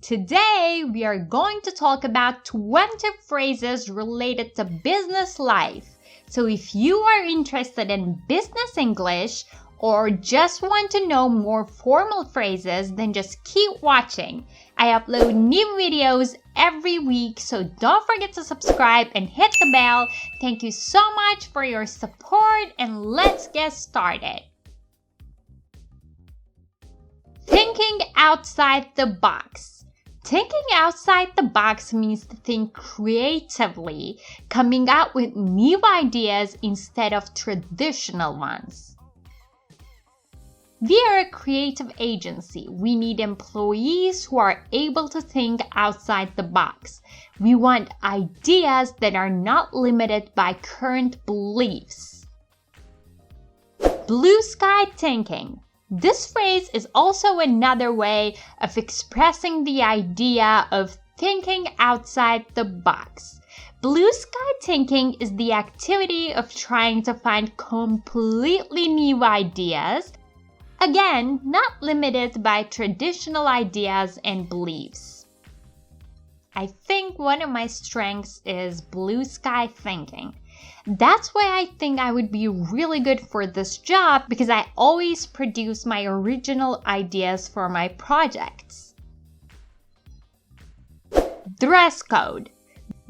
Today, we are going to talk about 20 phrases related to business life. So if you are interested in business English or just want to know more formal phrases, then just keep watching. I upload new videos every week, so don't forget to subscribe and hit the bell. Thank you so much for your support, and let's get started. Thinking outside the box. Thinking outside the box means to think creatively, coming up with new ideas instead of traditional ones. We are a creative agency. We need employees who are able to think outside the box. We want ideas that are not limited by current beliefs. Blue sky thinking. This phrase is also another way of expressing the idea of thinking outside the box. Blue sky thinking is the activity of trying to find completely new ideas, again, not limited by traditional ideas and beliefs. I think one of my strengths is blue sky thinking. That's why I think I would be really good for this job, because I always produce my original ideas for my projects. Dress code.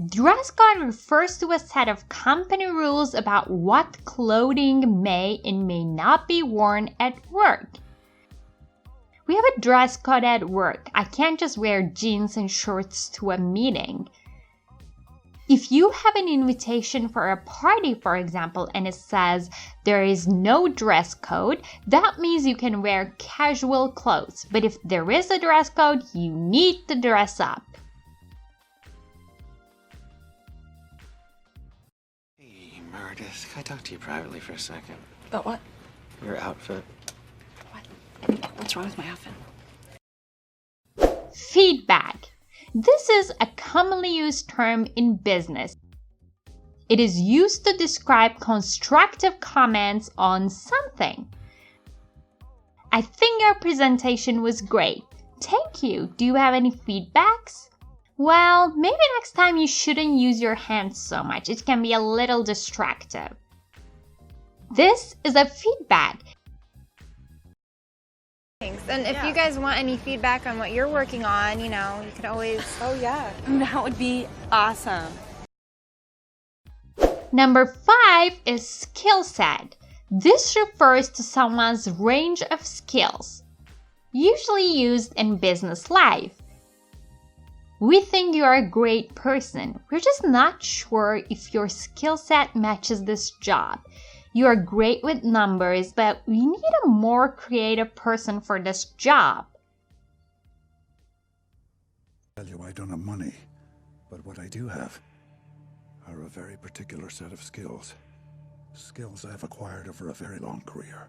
Dress code refers to a set of company rules about what clothing may and may not be worn at work. We have a dress code at work. I can't just wear jeans and shorts to a meeting. If you have an invitation for a party, for example, and it says there is no dress code, that means you can wear casual clothes. But if there is a dress code, you need to dress up. Hey, Meredith, can I talk to you privately for a second? About what? Your outfit. What? What's wrong with my outfit? Feedback. This is a commonly used term in business. It is used to describe constructive comments on something. I think your presentation was great. Thank you. Do you have any feedbacks? Well, maybe next time you shouldn't use your hands so much. It can be a little distractive. This is a feedback. Thanks. And if you guys want any feedback on what you're working on, you could always... Oh, yeah. That would be awesome. Number 5 is skill set. This refers to someone's range of skills, usually used in business life. We think you're a great person. We're just not sure if your skill set matches this job. You are great with numbers, but we need a more creative person for this job. I tell you, I don't have money, but what I do have are a very particular set of skills. Skills I've acquired over a very long career.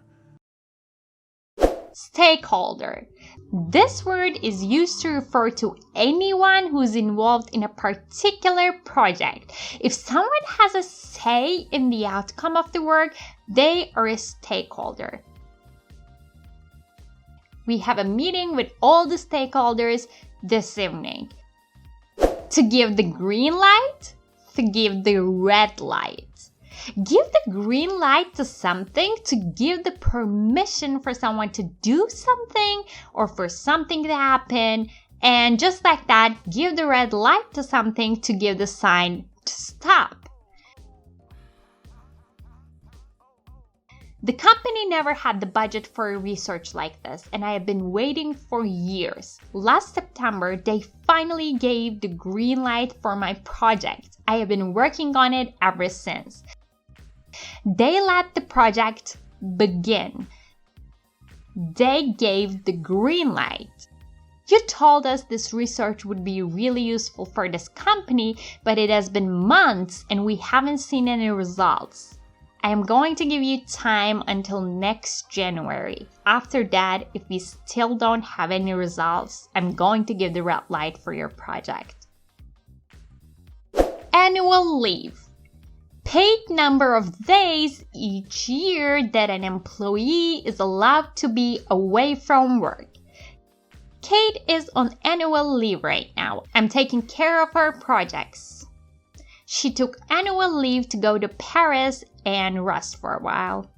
Stakeholder. This word is used to refer to anyone who's involved in a particular project. If someone has a say in the outcome of the work, they are a stakeholder. We have a meeting with all the stakeholders this evening. To give the green light, to give the red light. Give the green light to something to give the permission for someone to do something or for something to happen. And just like that, give the red light to something to give the sign to stop. The company never had the budget for a research like this, and I have been waiting for years. Last September, they finally gave the green light for my project. I have been working on it ever since. They let the project begin. They gave the green light. You told us this research would be really useful for this company, but it has been months and we haven't seen any results. I am going to give you time until next January. After that, if we still don't have any results, I'm going to give the red light for your project. Annual leave. Paid number of days each year that an employee is allowed to be away from work. Kate is on annual leave right now. I'm taking care of her projects. She took annual leave to go to Paris and rest for a while.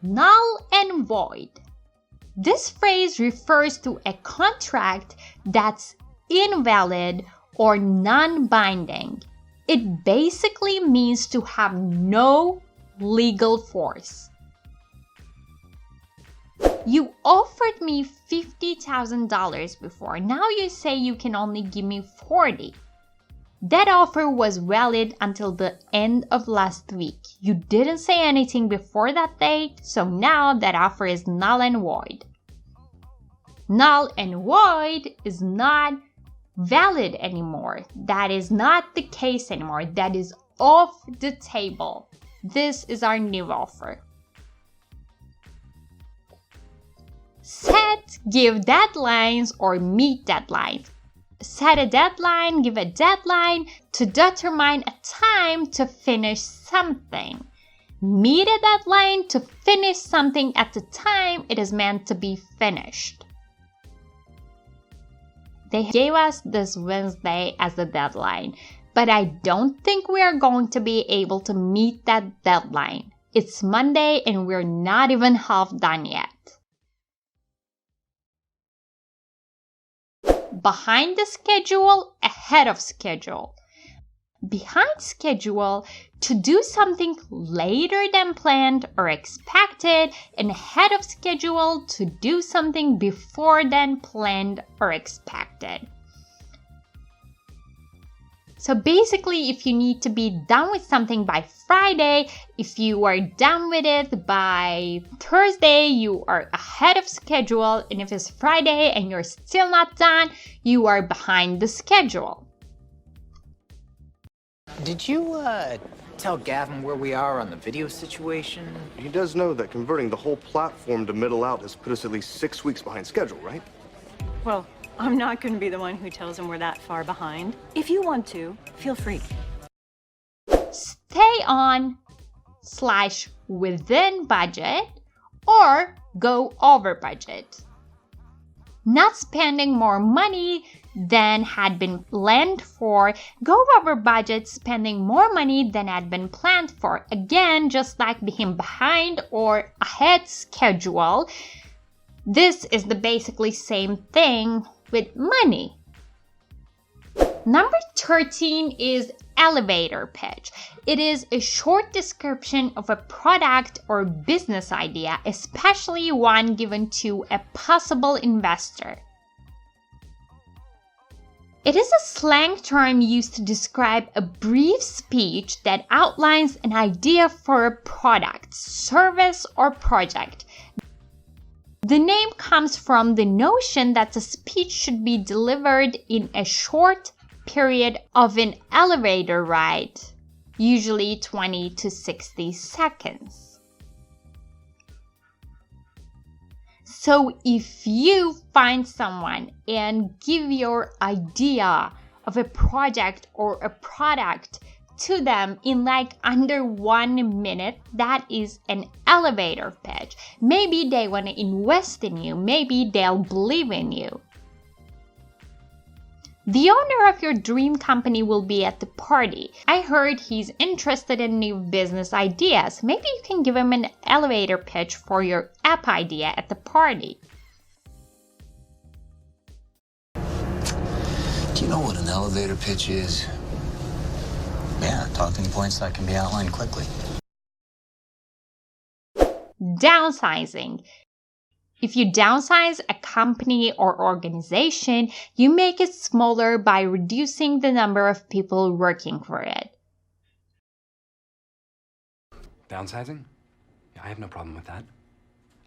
Null and void. This phrase refers to a contract that's invalid or non-binding. It basically means to have no legal force. You offered me $50,000 before. Now you say you can only give me $40,000. That offer was valid until the end of last week. You didn't say anything before that date, so now that offer is null and void. Null and void is not valid anymore. That is not the case anymore. That is off the table. This is our new offer. Set, give deadlines or meet deadlines. Set a deadline, give a deadline to determine a time to finish something. Meet a deadline to finish something at the time it is meant to be finished. They gave us this Wednesday as the deadline, but I don't think we are going to be able to meet that deadline. It's Monday and we're not even half done yet. Behind the schedule, ahead of schedule. Behind schedule, to do something later than planned or expected, and ahead of schedule, to do something before than planned or expected. So basically, if you need to be done with something by Friday, if you are done with it by Thursday, you are ahead of schedule. And if it's Friday and you're still not done, you are behind the schedule. Did you, tell Gavin where we are on the video situation? He does know that converting the whole platform to middle out has put us at least 6 weeks behind schedule, right? Well, I'm not going to be the one who tells him we're that far behind. If you want to, feel free. Stay on / within budget or go over budget. Not spending more money than had been planned for. Go over budget, spending more money than had been planned for. Again, just like being behind or ahead schedule, this is the basically same thing with money. Number 13 is elevator pitch. It is a short description of a product or business idea, especially one given to a possible investor. It is a slang term used to describe a brief speech that outlines an idea for a product, service, or project. The name comes from the notion that the speech should be delivered in a short period of an elevator ride, usually 20 to 60 seconds. So if you find someone and give your idea of a project or a product to them in like under 1 minute, that is an elevator pitch. Maybe they want to invest in you. Maybe they'll believe in you. The owner of your dream company will be at the party. I heard he's interested in new business ideas. Maybe you can give him an elevator pitch for your app idea at the party. Do you know what an elevator pitch is? Yeah, talking points that can be outlined quickly. Downsizing. If you downsize a company or organization, you make it smaller by reducing the number of people working for it. Downsizing? Yeah, I have no problem with that.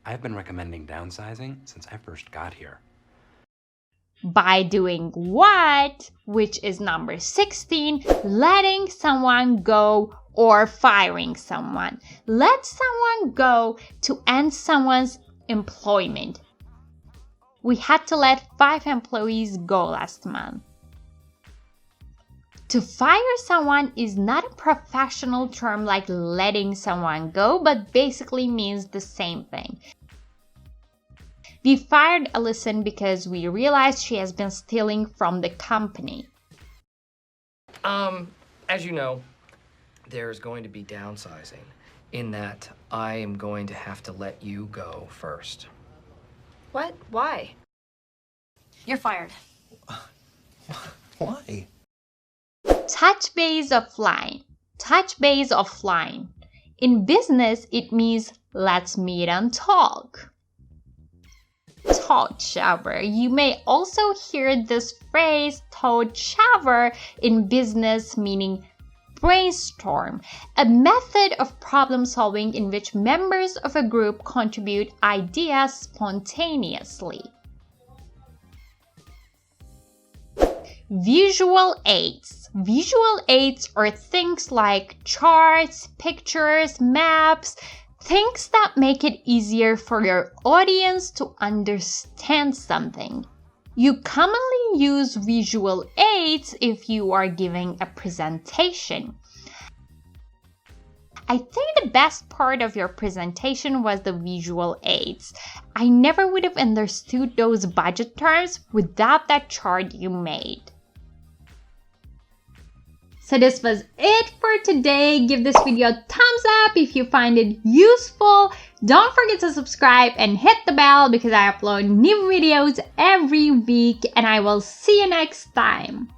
I have been recommending downsizing since I first got here. By doing what? Which is number 16, letting someone go or firing someone. Let someone go to end someone's employment. We had to let 5 employees go last month. To fire someone is not a professional term like letting someone go, but basically means the same thing. We fired Allison because we realized she has been stealing from the company. As you know, there's going to be downsizing in that I am going to have to let you go first. What? Why? You're fired. Why? Touch base offline. Touch base offline. In business, it means let's meet and talk. Thought shower. You may also hear this phrase thought shower in business, meaning brainstorm, a method of problem solving in which members of a group contribute ideas spontaneously. Visual aids. Visual aids are things like charts, pictures, maps, things that make it easier for your audience to understand something. You commonly use visual aids if you are giving a presentation. I think the best part of your presentation was the visual aids. I never would have understood those budget terms without that chart you made. So this was it for today. Give this video a thumbs up if you find it useful. Don't forget to subscribe and hit the bell because I upload new videos every week, and I will see you next time.